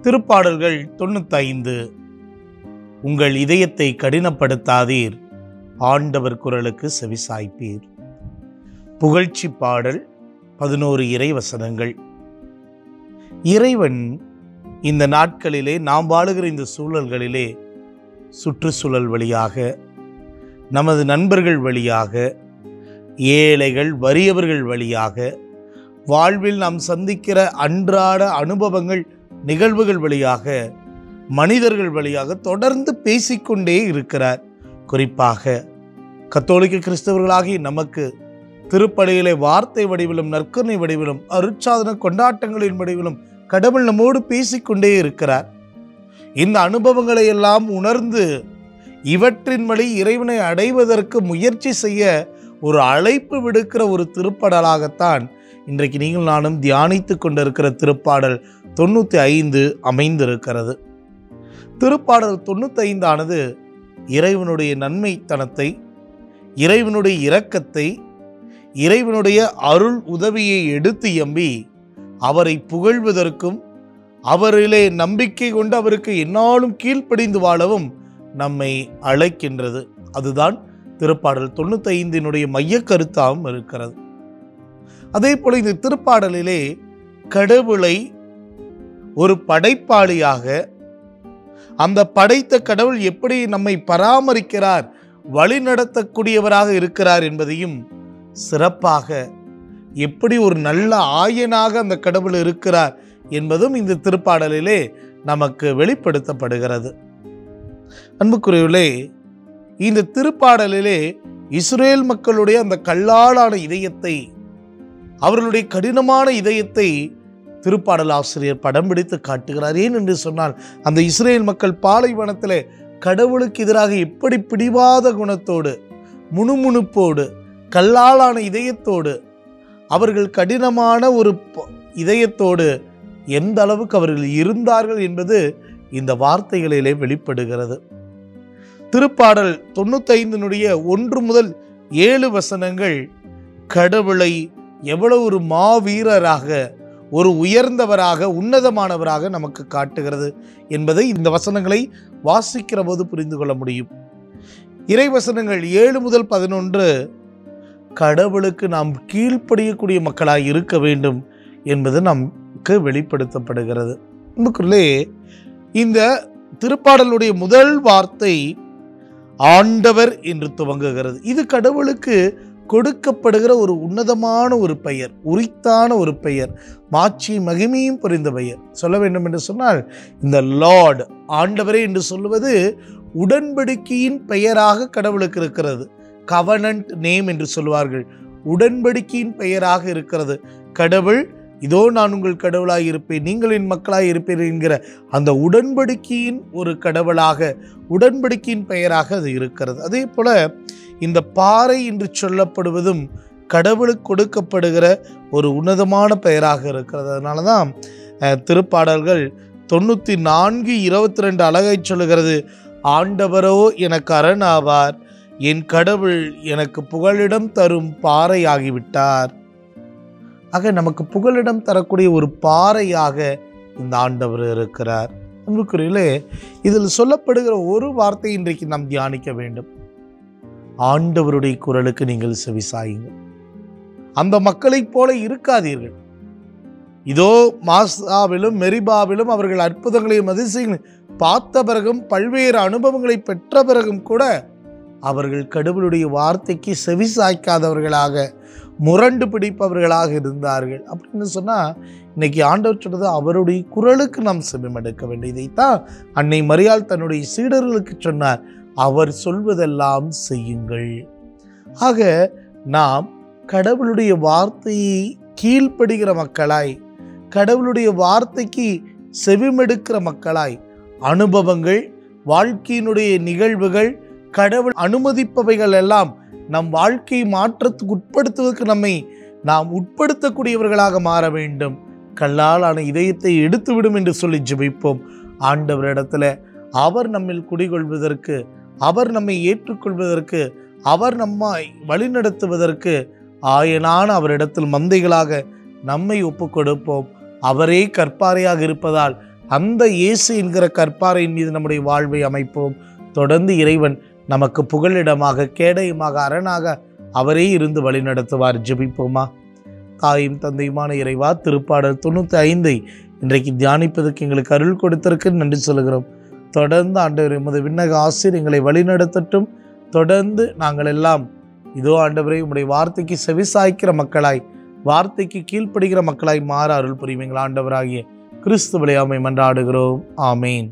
திருப்பாடல்கள் 95. உங்கள் இதயத்தை கடினப்படுத்தாதீர், ஆண்டவர் குரலுக்கு செவிசாய்ப்பீர். புகழ்ச்சி பாடல் 11 இறைவசனங்கள். இறைவன் இந்த நாட்களிலே, நாம் வாழுகிற இந்த சூழல்களிலே, சுற்றுச்சூழல் வழியாக, நமது நண்பர்கள் வழியாக, ஏழைகள் வறியவர்கள் வழியாக, வாழ்வில் நாம் சந்திக்கிற அன்றாட அனுபவங்கள் நிகழ்வுகள் வழியாக, மனிதர்கள் வழியாக தொடர்ந்து பேசிக்கொண்டே இருக்கிறார். குறிப்பாக கத்தோலிக்க கிறிஸ்தவர்களாகி நமக்கு திருப்பலியிலே வார்த்தை வடிவிலும் நற்கருணை வடிவிலும் அருட்சாதன கொண்டாட்டங்களின் வடிவிலும் கடவுள் நம்மோடு பேசிக்கொண்டே இருக்கிறார். இந்த அனுபவங்களை எல்லாம் உணர்ந்து இவற்றின் வழி இறைவனை அடைவதற்கு முயற்சி செய்ய ஒரு அழைப்பு விடுக்கிற ஒரு திருப்பாடலாகத்தான் இன்றைக்கு நீங்கள் நானும் தியானித்து கொண்டிருக்கிற திருப்பாடல் 95 அமைந்திருக்கிறது. திருப்பாடல் 95 ஆனது இறைவனுடைய நன்மைத்தனத்தை, இறைவனுடைய இரக்கத்தை, இறைவனுடைய அருள் உதவியை எடுத்து எம்பி அவரை புகழ்வதற்கும், அவரிலே நம்பிக்கை கொண்டு அவருக்கு எந்நாளும் கீழ்ப்படிந்து வாழவும் நம்மை அழைக்கின்றது. அதுதான் திருப்பாடல் 95 மைய கருத்தாகவும் இருக்கிறது. அதே போல இந்த திருப்பாடலிலே கடவுளை ஒரு படைப்பாளியாக, அந்த படைத்த கடவுள் எப்படி நம்மை பராமரிக்கிறார், வழி நடத்தக்கூடியவராக இருக்கிறார் என்பதையும் சிறப்பாக, எப்படி ஒரு நல்ல ஆயனாக அந்த கடவுள் இருக்கிறார் என்பதும் இந்த திருப்பாடலிலே நமக்கு வெளிப்படுத்தப்படுகிறது. அன்புக்குரியவர்களே, இந்த திருப்பாடலிலே இஸ்ரேல் மக்களுடைய அந்த கல்லாலான இதயத்தை, அவர்களுடைய கடினமான இதயத்தை திருப்பாடல் ஆசிரியர் படம் பிடித்து காட்டுகிறார். ஏன் என்று சொன்னால், அந்த இஸ்ரேல் மக்கள் பாலைவனத்திலே கடவுளுக்கு எதிராக எப்படி பிடிவாத குணத்தோடு, முணுமுணுப்போடு, கல்லாலான இதயத்தோடு, அவர்கள் கடினமான ஒரு இதயத்தோடு எந்த அளவுக்கு அவர்கள் இருந்தார்கள் என்பது இந்த வார்த்தைகளிலே வெளிப்படுகிறது. திருப்பாடல் 95 1 முதல் 7 வசனங்கள் கடவுளை எவ்வளவு ஒரு மாவீரராக, ஒரு உயர்ந்தவராக, உன்னதமானவராக நமக்கு காட்டுகிறது என்பதை இந்த வசனங்களை வாசிக்கிற போது புரிந்து கொள்ள முடியும். இறைவசனங்கள் 7 முதல் 11 கடவுளுக்கு நாம் கீழ்ப்படியக்கூடிய மக்களாய் இருக்க வேண்டும் என்பது நமக்கு வெளிப்படுத்தப்படுகிறது. நமக்குள்ளே இந்த திருப்பாடலுடைய முதல் வார்த்தை ஆண்டவர் என்று துவங்குகிறது. இது கடவுளுக்கு கொடுக்கப்படுகிற ஒரு உன்னதமான ஒரு பெயர், உரித்தான ஒரு பெயர், மாட்சி மகிமையும் புரிந்த பெயர். சொல்ல வேண்டும் என்று சொன்னால், இந்த லார்ட், ஆண்டவரே என்று சொல்லுவது உடன்படிக்கையின் பெயராக கடவுளுக்கு இருக்கிறது. கவனன்ட் நேம் என்று சொல்வார்கள். உடன்படிக்கையின் பெயராக இருக்கிறது. கடவுள், இதோ நான் உங்கள் கடவுளாய் இருப்பேன், நீங்கள் என் மக்களாய் இருப்பேன் என்கிற அந்த உடன்படிக்கையின் ஒரு கடவுளாக, உடன்படிக்கையின் பெயராக அது இருக்கிறது. அதே போல இந்த பாறை என்று சொல்லப்படுவதும் கடவுளுக்கு கொடுக்கப்படுகிற ஒரு உன்னதமான பெயராக இருக்கிறது. அதனால தான் திருப்பாடல்கள் 94 22 அழகை சொல்லுகிறது. ஆண்டவரோ எனக்கு அரண் ஆவார், என் கடவுள் எனக்கு புகலிடம் தரும் பாறை ஆகிவிட்டார். ஆக நமக்கு புகலிடம் தரக்கூடிய ஒரு பாறையாக இந்த ஆண்டவர் இருக்கிறார். அன்புக்குரியவர்களே, இதில் சொல்லப்படுகிற ஒரு வார்த்தை இன்றைக்கு நாம் தியானிக்க வேண்டும். ஆண்டவருடைய குரலுக்கு நீங்கள் செவிசாயுங்கள். அந்த மக்களைப் போல இருக்காதீர்கள். இதோ மாசாவிலும் மெரிபாவிலும் அவர்கள் அற்புதங்களையும் அதிசயங்களையும் பார்த்த பிறகும், பல்வேறு அனுபவங்களை பெற்ற பிறகும் கூட அவர்கள் கடவுளுடைய வார்த்தைக்கு செவிசாய்க்காதவர்களாக, முரண்டு பிடிப்பவர்களாக இருந்தார்கள். அப்படின்னு சொன்னால், இன்னைக்கு ஆண்டவர் சொன்னது அவருடைய குரலுக்கு நாம் செவிமடுக்க வேண்டும். இதைத்தான் அன்னை மரியாள் தன்னுடைய சீடர்களுக்கு சொன்னார், அவர் சொல்வதெல்லாம் செய்யுங்கள். ஆக நாம் கடவுளுடைய வார்த்தையை கீழ்ப்படுகிற மக்களாய், கடவுளுடைய வார்த்தைக்கு செவிமெடுக்கிற மக்களாய், அனுபவங்கள், வாழ்க்கையினுடைய நிகழ்வுகள், கடவுள் அனுமதிப்பவைகள் எல்லாம் நம் வாழ்க்கையை மாற்றத்துக்கு உட்படுத்துவதற்கு நம்மை நாம் உட்படுத்தக்கூடியவர்களாக மாற வேண்டும். கல்லாலான இதயத்தை எடுத்துவிடும் என்று சொல்லி ஜெபிப்போம். ஆண்டவரிடத்துல அவர் நம்மில் குடிகொள்வதற்கு, அவர் நம்மை ஏற்றுக்கொள்வதற்கு, அவர் நம்மை வழிநடத்துவதற்கு ஆயனான அவரிடத்தில் மந்தைகளாக நம்மை ஒப்பு கொடுப்போம். அவரே கற்பாறையாக இருப்பதால் அந்த இயேசு என்கிற கற்பாறையின் மீது நம்முடைய வாழ்வை அமைப்போம். தொடர்ந்து இறைவன் நமக்கு புகலிடமாக, கேடயமாக, அரணாக அவரே இருந்து வழி நடத்துவார். ஜெபிப்போமா? தாயும் தந்தையுமான இறைவா, திருப்பாடல் 95 இன்றைக்கு தியானிப்பதற்கு எங்களுக்கு அருள் கொடுத்திருக்கு நன்றி சொல்கிறோம். தொடர்ந்து ஆண்டவரே உமது விண்ணக ஆசீர் எங்களை வழிநடத்தட்டும். தொடர்ந்து நாங்கள் எல்லாம் இதோ ஆண்டவரே உம்முடைய வார்த்தைக்கு செவிசாய்க்கிற மக்களாய், வார்த்தைக்கு கீழ்ப்படுகிற மக்களாய் மாற அருள் புரியுங்கள். ஆண்டவராகிய கிறிஸ்துவிலே ஆமை மன்றாடுகிறோம். ஆமேன்.